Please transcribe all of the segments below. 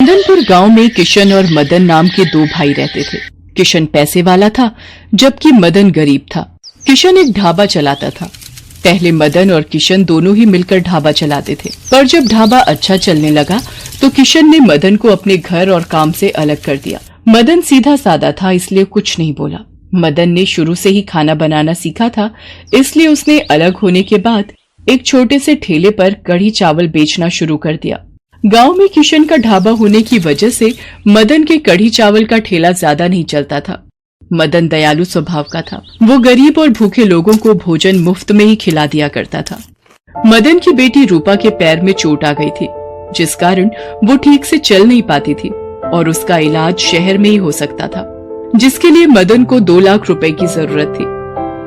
मदनपुर गांव में किशन और मदन नाम के दो भाई रहते थे। किशन पैसे वाला था जबकि मदन गरीब था। किशन एक ढाबा चलाता था। पहले मदन और किशन दोनों ही मिलकर ढाबा चलाते थे, पर जब ढाबा अच्छा चलने लगा तो किशन ने मदन को अपने घर और काम से अलग कर दिया। मदन सीधा सादा था, इसलिए कुछ नहीं बोला। मदन ने शुरू से ही खाना बनाना सीखा था, इसलिए उसने अलग होने के बाद एक छोटे से ठेले पर कढ़ी चावल बेचना शुरू कर दिया। गांव में किशन का ढाबा होने की वजह से मदन के कढ़ी चावल का ठेला ज्यादा नहीं चलता था। मदन दयालु स्वभाव का था। वो गरीब और भूखे लोगों को भोजन मुफ्त में ही खिला दिया करता था। मदन की बेटी रूपा के पैर में चोट आ गई थी, जिस कारण वो ठीक से चल नहीं पाती थी और उसका इलाज शहर में ही हो सकता था, जिसके लिए मदन को 2 लाख रुपए की जरूरत थी।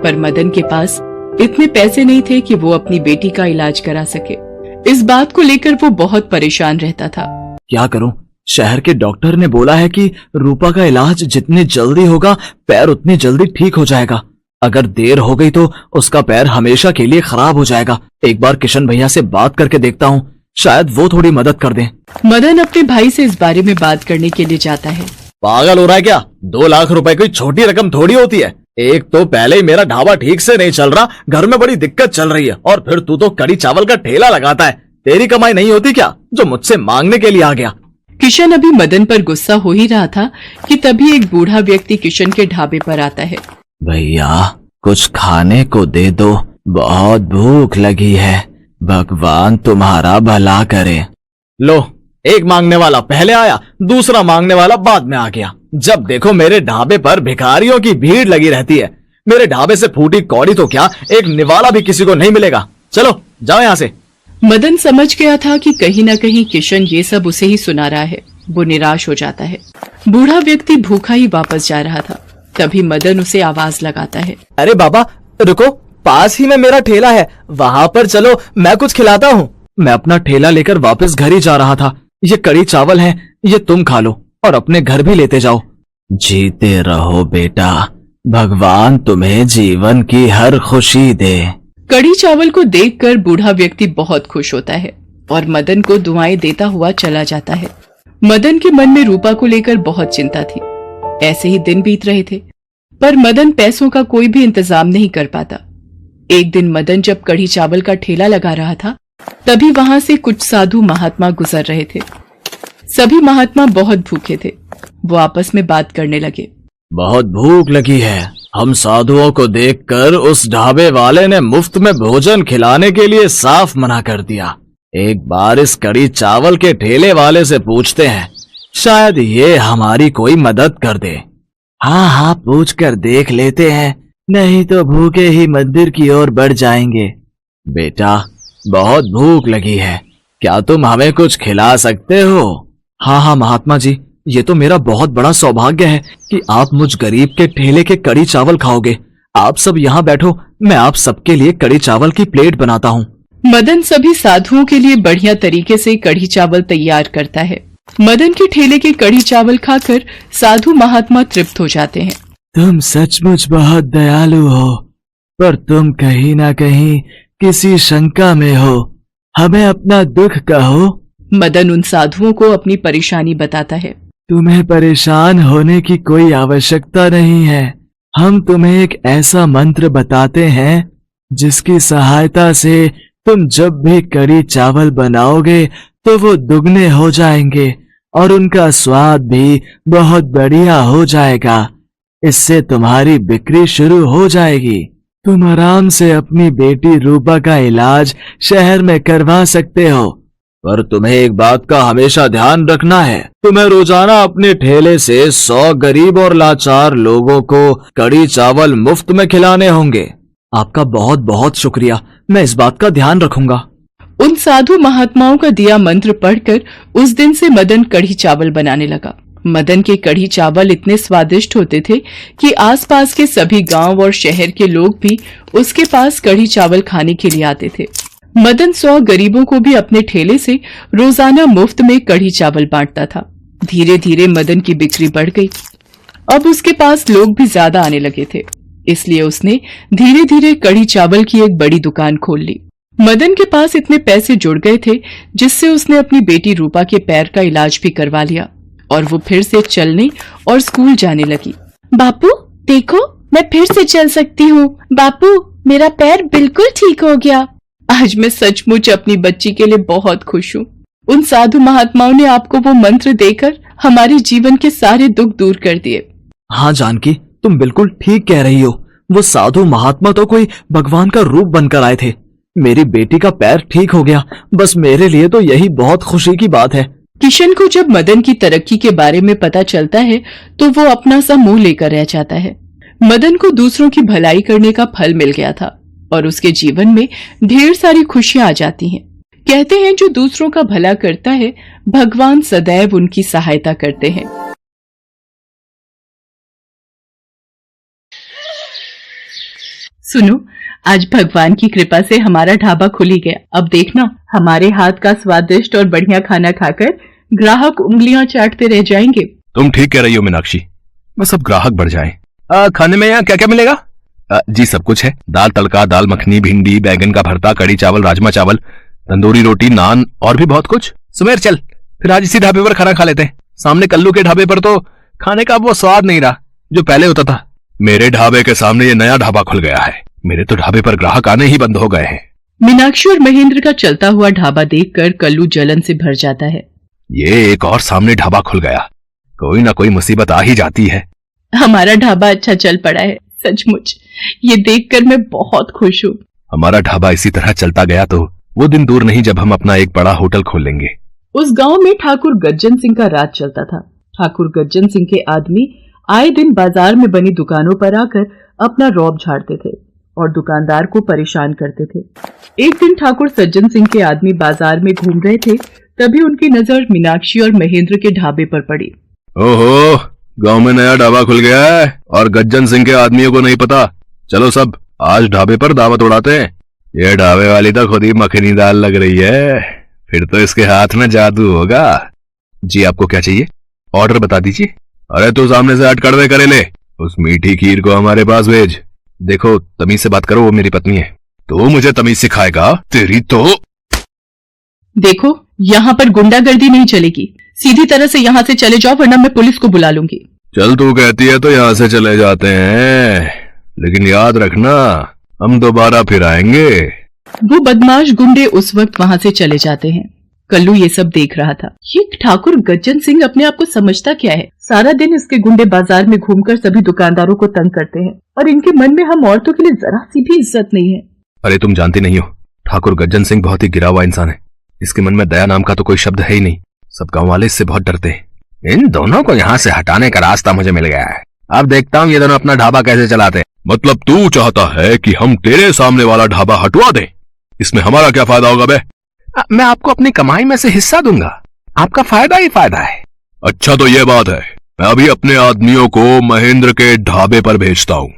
पर मदन के पास इतने पैसे नहीं थे कि वो अपनी बेटी का इलाज करा सके। इस बात को लेकर वो बहुत परेशान रहता था। क्या करूं? शहर के डॉक्टर ने बोला है कि रूपा का इलाज जितनी जल्दी होगा पैर उतनी जल्दी ठीक हो जाएगा। अगर देर हो गई तो उसका पैर हमेशा के लिए खराब हो जाएगा। एक बार किशन भैया से बात करके देखता हूँ, शायद वो थोड़ी मदद कर दें। मदन अपने भाई से इस बारे में बात करने के लिए जाता है। पागल हो रहा है क्या? 2 लाख रुपए कोई छोटी रकम थोड़ी होती है। एक तो पहले ही मेरा ढाबा ठीक से नहीं चल रहा, घर में बड़ी दिक्कत चल रही है, और फिर तू तो कढ़ी चावल का ठेला लगाता है। तेरी कमाई नहीं होती क्या जो मुझसे मांगने के लिए आ गया? किशन अभी मदन पर गुस्सा हो ही रहा था कि तभी एक बूढ़ा व्यक्ति किशन के ढाबे पर आता है। भैया कुछ खाने को दे दो, बहुत भूख लगी है, भगवान तुम्हारा भला करे। लो, एक मांगने वाला पहले आया, दूसरा मांगने वाला बाद में आ गया। जब देखो मेरे ढाबे पर भिखारियों की भीड़ लगी रहती है। मेरे ढाबे से फूटी कौड़ी तो क्या, एक निवाला भी किसी को नहीं मिलेगा। चलो जाओ यहाँ से। मदन समझ गया था कि कहीं न कहीं किशन ये सब उसे ही सुना रहा है। वो निराश हो जाता है। बूढ़ा व्यक्ति भूखा ही वापस जा रहा था। तभी मदन उसे आवाज लगाता है। अरे बाबा रुको, पास ही में मेरा ठेला है, वहाँ पर चलो, मैं कुछ खिलाता हूँ। मैं अपना ठेला लेकर वापस घर ही जा रहा था। ये कढ़ी चावल है, ये तुम खा लो और अपने घर भी लेते जाओ। जीते रहो बेटा, भगवान तुम्हें जीवन की हर खुशी दे। कढ़ी चावल को देखकर बूढ़ा व्यक्ति बहुत खुश होता है और मदन को दुआएं देता हुआ चला जाता है। मदन के मन में रूपा को लेकर बहुत चिंता थी। ऐसे ही दिन बीत रहे थे, पर मदन पैसों का कोई भी इंतजाम नहीं कर पाता। एक दिन मदन जब कढ़ी चावल का ठेला लगा रहा था, तभी वहां से कुछ साधु महात्मा गुजर रहे थे। सभी महात्मा बहुत भूखे थे। वो आपस में बात करने लगे। बहुत भूख लगी है। हम साधुओं को देखकर उस ढाबे वाले ने मुफ्त में भोजन खिलाने के लिए साफ मना कर दिया। एक बार इस कढ़ी चावल के ठेले वाले से पूछते हैं, शायद ये हमारी कोई मदद कर दे। हाँ, पूछ कर देख लेते हैं, नहीं तो भूखे ही मंदिर की ओर बढ़ जाएंगे। बेटा बहुत भूख लगी है, क्या तुम हमें कुछ खिला सकते हो? हाँ महात्मा जी, ये तो मेरा बहुत बड़ा सौभाग्य है कि आप मुझ गरीब के ठेले के कढ़ी चावल खाओगे। आप सब यहाँ बैठो, मैं आप सबके लिए कढ़ी चावल की प्लेट बनाता हूँ। मदन सभी साधुओं के लिए बढ़िया तरीके से कढ़ी चावल तैयार करता है। मदन के ठेले के कढ़ी चावल खाकर साधु महात्मा तृप्त हो जाते हैं। तुम सचमुच बहुत दयालु हो, पर तुम कहीं ना कहीं किसी शंका में हो। हमें अपना दुख कहो। मदन उन साधुओं को अपनी परेशानी बताता है। तुम्हें परेशान होने की कोई आवश्यकता नहीं है। हम तुम्हें एक ऐसा मंत्र बताते हैं जिसकी सहायता से तुम जब भी कढ़ी चावल बनाओगे तो वो दुगने हो जाएंगे और उनका स्वाद भी बहुत बढ़िया हो जाएगा। इससे तुम्हारी बिक्री शुरू हो जाएगी। तुम आराम से अपनी बेटी रूपा का इलाज शहर में करवा सकते हो। पर तुम्हें एक बात का हमेशा ध्यान रखना है, तुम्हें रोजाना अपने ठेले से 100 गरीब और लाचार लोगों को कढ़ी चावल मुफ्त में खिलाने होंगे। आपका बहुत बहुत शुक्रिया, मैं इस बात का ध्यान रखूंगा। उन साधु महात्माओं का दिया मंत्र पढ़कर उस दिन से मदन कढ़ी चावल बनाने लगा। मदन के कढ़ी चावल इतने स्वादिष्ट होते थे कि आसपास के सभी गांव और शहर के लोग भी उसके पास कढ़ी चावल खाने के लिए आते थे। मदन 100 गरीबों को भी अपने ठेले से रोजाना मुफ्त में कढ़ी चावल बांटता था। धीरे धीरे मदन की बिक्री बढ़ गई। अब उसके पास लोग भी ज्यादा आने लगे थे, इसलिए उसने धीरे धीरे कढ़ी चावल की एक बड़ी दुकान खोल ली। मदन के पास इतने पैसे जुड़ गए थे जिससे उसने अपनी बेटी रूपा के पैर का इलाज भी करवा लिया और वो फिर से चलने और स्कूल जाने लगी। बापू देखो, मैं फिर से चल सकती हूँ। बापू, मेरा पैर बिल्कुल ठीक हो गया। आज मैं सचमुच अपनी बच्ची के लिए बहुत खुश हूँ। उन साधु महात्माओं ने आपको वो मंत्र देकर हमारे जीवन के सारे दुख दूर कर दिए। हाँ जानकी, तुम बिल्कुल ठीक कह रही हो। वो साधु महात्मा तो कोई भगवान का रूप बनकर आए थे। मेरी बेटी का पैर ठीक हो गया, बस मेरे लिए तो यही बहुत खुशी की बात है। किशन को जब मदन की तरक्की के बारे में पता चलता है तो वो अपना सा मुंह लेकर रह जाता है। मदन को दूसरों की भलाई करने का फल मिल गया था और उसके जीवन में ढेर सारी खुशियां आ जाती हैं। कहते हैं जो दूसरों का भला करता है, भगवान सदैव उनकी सहायता करते हैं। सुनो, आज भगवान की कृपा से हमारा ढाबा खुल ही गया। अब देखना, हमारे हाथ का स्वादिष्ट और बढ़िया खाना खाकर ग्राहक उंगलियां चाटते रह जाएंगे। तुम ठीक कह रही हो मीनाक्षी, बस अब ग्राहक बढ़ जाएं। खाने में यहाँ क्या क्या मिलेगा? जी सब कुछ है। दाल तड़का, दाल मखनी, भिंडी, बैगन का भरता, कड़ी चावल, राजमा चावल, तंदूरी रोटी, नान और भी बहुत कुछ। सुमेर चल, फिर आज इसी ढाबे पर खाना खा लेते हैं। सामने कल्लू के ढाबे पर तो खाने का वो स्वाद नहीं रहा जो पहले होता था। मेरे ढाबे के सामने ये नया ढाबा खुल गया है। मेरे तो ढाबे पर ग्राहक आने ही बंद हो गए हैं। मीनाक्षी और महेंद्र का चलता हुआ ढाबा देखकर कल्लू जलन से भर जाता है। ये एक और सामने ढाबा खुल गया, कोई ना कोई मुसीबत आ ही जाती है। हमारा ढाबा अच्छा चल पड़ा है, सचमुच ये देखकर मैं बहुत खुश हूँ। हमारा ढाबा इसी तरह चलता गया तो वो दिन दूर नहीं जब हम अपना एक बड़ा होटल खोल लेंगे। उस गांव में ठाकुर गज्जन सिंह का राज चलता था। ठाकुर गज्जन सिंह के आदमी आए दिन बाजार में बनी दुकानों पर आकर अपना रौब झाड़ते थे और दुकानदार को परेशान करते थे। एक दिन ठाकुर सज्जन सिंह के आदमी बाजार में घूम रहे थे, तभी उनकी नजर मीनाक्षी और महेंद्र के ढाबे पर पड़ी। ओहो, गांव में नया ढाबा खुल गया है और गज्जन सिंह के आदमियों को नहीं पता। चलो सब आज ढाबे पर दावत उड़ाते हैं। ये ढाबे वाली तो खुद ही मखनी दाल लग रही है, फिर तो इसके हाथ में जादू होगा। जी आपको क्या चाहिए? ऑर्डर बता दीजिए। अरे तू सामने से हट कड़वे करे ले, उस मीठी खीर को हमारे पास भेज। देखो तमीज से बात करो, वो मेरी पत्नी है। तो मुझे तमीज सिखाएगा तेरी तो। देखो, यहाँ पर गुंडागर्दी नहीं चलेगी। सीधी तरह से यहाँ से चले जाओ वरना मैं पुलिस को बुला लूंगी। चल तू कहती है तो यहाँ से चले जाते हैं, लेकिन याद रखना हम दोबारा फिर आएंगे। वो बदमाश गुंडे उस वक्त वहाँ से चले जाते हैं। कल्लू ये सब देख रहा था। ये ठाकुर गज्जन सिंह अपने आप को समझता क्या है? सारा दिन इसके गुंडे बाजार में घूमकर सभी दुकानदारों को तंग करते हैं और इनके मन में हम औरतों के लिए जरा सी भी इज्जत नहीं है। अरे तुम जानती नहीं हो, ठाकुर गज्जन सिंह बहुत ही गिरा हुआ इंसान है। इसके मन में दया नाम का तो कोई शब्द है ही नहीं। सब गाँव वाले इससे बहुत डरते हैं। इन दोनों को यहाँ से हटाने का रास्ता मुझे मिल गया है। अब देखता हूँ ये दोनों अपना ढाबा कैसे चलाते हैं। मतलब तू चाहता है कि हम तेरे सामने वाला ढाबा हटवा दें? इसमें हमारा क्या फायदा होगा बे? मैं आपको अपनी कमाई में से हिस्सा दूंगा, आपका फायदा ही फायदा है। अच्छा तो ये बात है, मैं अभी अपने आदमियों को महेंद्र के ढाबे पर भेजता हूँ।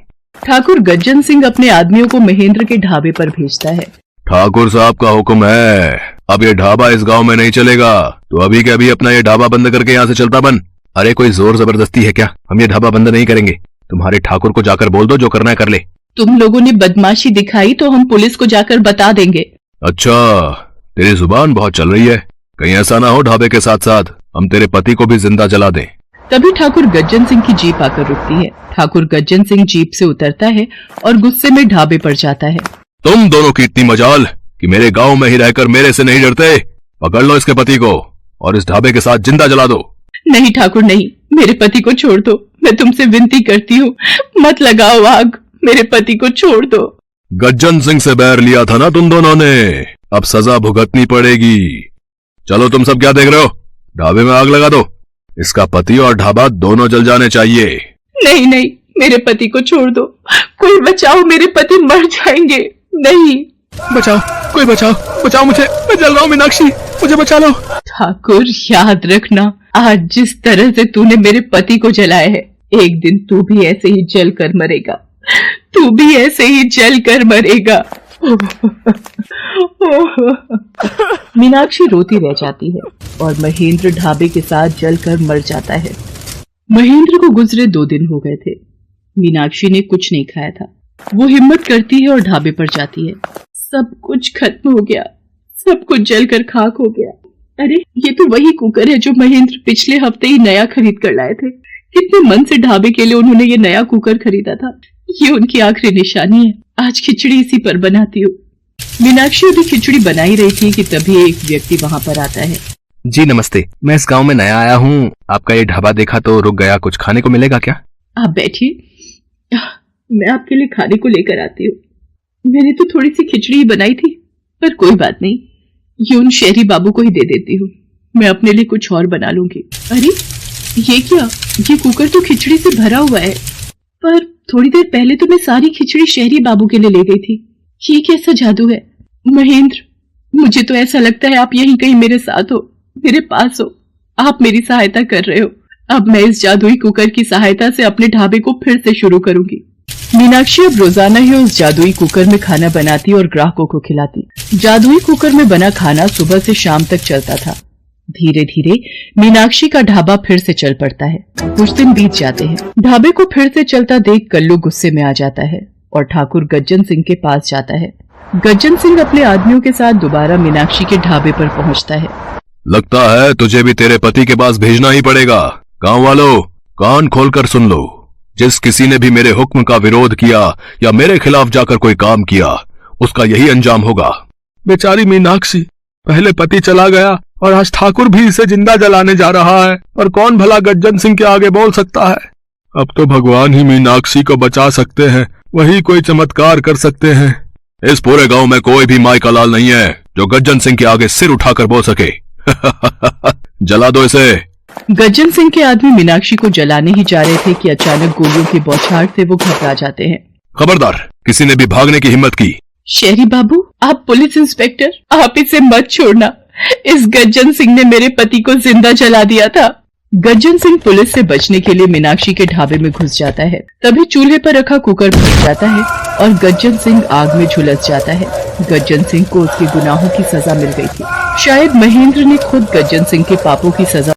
ठाकुर गज्जन सिंह अपने आदमियों को महेंद्र के ढाबे पर भेजता है। ठाकुर साहब का हुक्म है, अब ये ढाबा इस गांव में नहीं चलेगा, तो अभी के अभी अपना ये ढाबा बंद करके यहाँ से चलता बन। अरे कोई जोर जबरदस्ती है क्या? हम ये ढाबा बंद नहीं करेंगे। तुम्हारे ठाकुर को जाकर बोल दो, जो करना है कर ले। तुम लोगों ने बदमाशी दिखाई तो हम पुलिस को जाकर बता देंगे। अच्छा, तेरी जुबान बहुत चल रही है। कहीं ऐसा ना हो ढाबे के साथ साथ हम तेरे पति को भी जिंदा जला दें। तभी ठाकुर गज्जन सिंह की जीप आकर रुकती है। ठाकुर गज्जन सिंह जीप से उतरता है और गुस्से में ढाबे पर जाता है। तुम दोनों की इतनी मजाल कि मेरे गांव में ही रहकर मेरे से नहीं डरते। पकड़ लो इसके पति को और इस ढाबे के साथ जिंदा जला दो। नहीं ठाकुर नहीं, मेरे पति को छोड़ दो। मैं तुमसे विनती करती हूँ, मत लगाओ आग, मेरे पति को छोड़ दो। गज्जन सिंह से बैर लिया था ना तुम दोनों ने, अब सजा भुगतनी पड़ेगी। चलो तुम सब क्या देख रहे हो? ढाबे में आग लगा दो। इसका पति और ढाबा दोनों जल जाने चाहिए। नहीं नहीं, मेरे पति को छोड़ दो। कोई बचाओ, मेरे पति मर जाएंगे। नहीं, बचाओ, कोई बचाओ, बचाओ मुझे, मैं जल रहा हूँ। मीनाक्षी मुझे बचा लो। ठाकुर याद रखना, आज जिस तरह से तूने मेरे पति को जलाया है, एक दिन तू भी ऐसे ही जल कर मरेगा। तू भी ऐसे ही जल कर मरेगा। मीनाक्षी रोती रह जाती है और महेंद्र ढाबे के साथ जलकर मर जाता है। महेंद्र को गुजरे 2 दिन हो गए थे। मीनाक्षी ने कुछ नहीं खाया था। वो हिम्मत करती है और ढाबे पर जाती है। सब कुछ खत्म हो गया, सब कुछ जलकर खाक हो गया। अरे ये तो वही कुकर है जो महेंद्र पिछले हफ्ते ही नया खरीद कर लाए थे। कितने मन से ढाबे के लिए उन्होंने ये नया कुकर खरीदा था। ये उनकी आखिरी निशानी है। आज खिचड़ी इसी पर बनाती हूँ। मीनाक्षी अभी खिचड़ी बना ही रही थी कि तभी एक व्यक्ति वहां पर आता है। जी नमस्ते, मैं इस गांव में नया आया हूँ। आपका ये ढाबा देखा तो रुक गया। कुछ खाने को मिलेगा क्या? आप बैठिए, मैं आपके लिए खाने को लेकर आती हूँ। मैंने तो थोड़ी सी खिचड़ी ही बनाई थी, पर कोई बात नहीं, ये उन शहरी बाबू को ही दे देती हूँ। मैं अपने लिए कुछ और बना लूंगी। अरे ये क्या, ये कुकर तो खिचड़ी से भरा हुआ है, पर थोड़ी देर पहले तो मैं सारी खिचड़ी शहरी बाबू के लिए ले गई थी। ये कैसा जादू है? महेंद्र, मुझे तो ऐसा लगता है आप यहीं कहीं मेरे साथ हो, मेरे पास हो। आप मेरी सहायता कर रहे हो। अब मैं इस जादुई कुकर की सहायता से अपने ढाबे को फिर से शुरू करूंगी। मीनाक्षी अब रोजाना ही उस जादुई कुकर में खाना बनाती और ग्राहकों को खिलाती। जादुई कुकर में बना खाना सुबह से शाम तक चलता था। धीरे धीरे मीनाक्षी का ढाबा फिर से चल पड़ता है। कुछ दिन बीत जाते हैं। ढाबे को फिर से चलता देख कल्लू गुस्से में आ जाता है और ठाकुर गज्जन सिंह के पास जाता है। गज्जन सिंह अपने आदमियों के साथ दोबारा मीनाक्षी के ढाबे पर पहुंचता है। लगता है तुझे भी तेरे पति के पास भेजना ही पड़ेगा। गांव वालों, कान खोलकर सुन लो। जिस किसी ने भी मेरे हुक्म का विरोध किया या मेरे खिलाफ जाकर कोई काम किया, उसका यही अंजाम होगा। बेचारी मीनाक्षी, पहले पति चला गया और आज ठाकुर भी इसे जिंदा जलाने जा रहा है, और कौन भला गज्जन सिंह के आगे बोल सकता है। अब तो भगवान ही मीनाक्षी को बचा सकते हैं, वही कोई चमत्कार कर सकते हैं। इस पूरे गांव में कोई भी माई का लाल नहीं है जो गज्जन सिंह के आगे सिर उठाकर बोल सके। जला दो इसे। गज्जन सिंह के आदमी मीनाक्षी को जलाने ही जा रहे थे कि अचानक गोलियों की बौछार से वो घबरा जाते हैं। खबरदार, किसी ने भी भागने की हिम्मत की। शहरी बाबू, आप पुलिस इंस्पेक्टर, आप इसे मत छोड़ना। इस गज्जन सिंह ने मेरे पति को जिंदा जला दिया था। गज्जन सिंह पुलिस से बचने के लिए मीनाक्षी के ढाबे में घुस जाता है। तभी चूल्हे पर रखा कुकर फट जाता है और गज्जन सिंह आग में झुलस जाता है। गज्जन सिंह को उसके गुनाहों की सजा मिल गई थी। शायद महेंद्र ने खुद गज्जन सिंह के पापों की सजा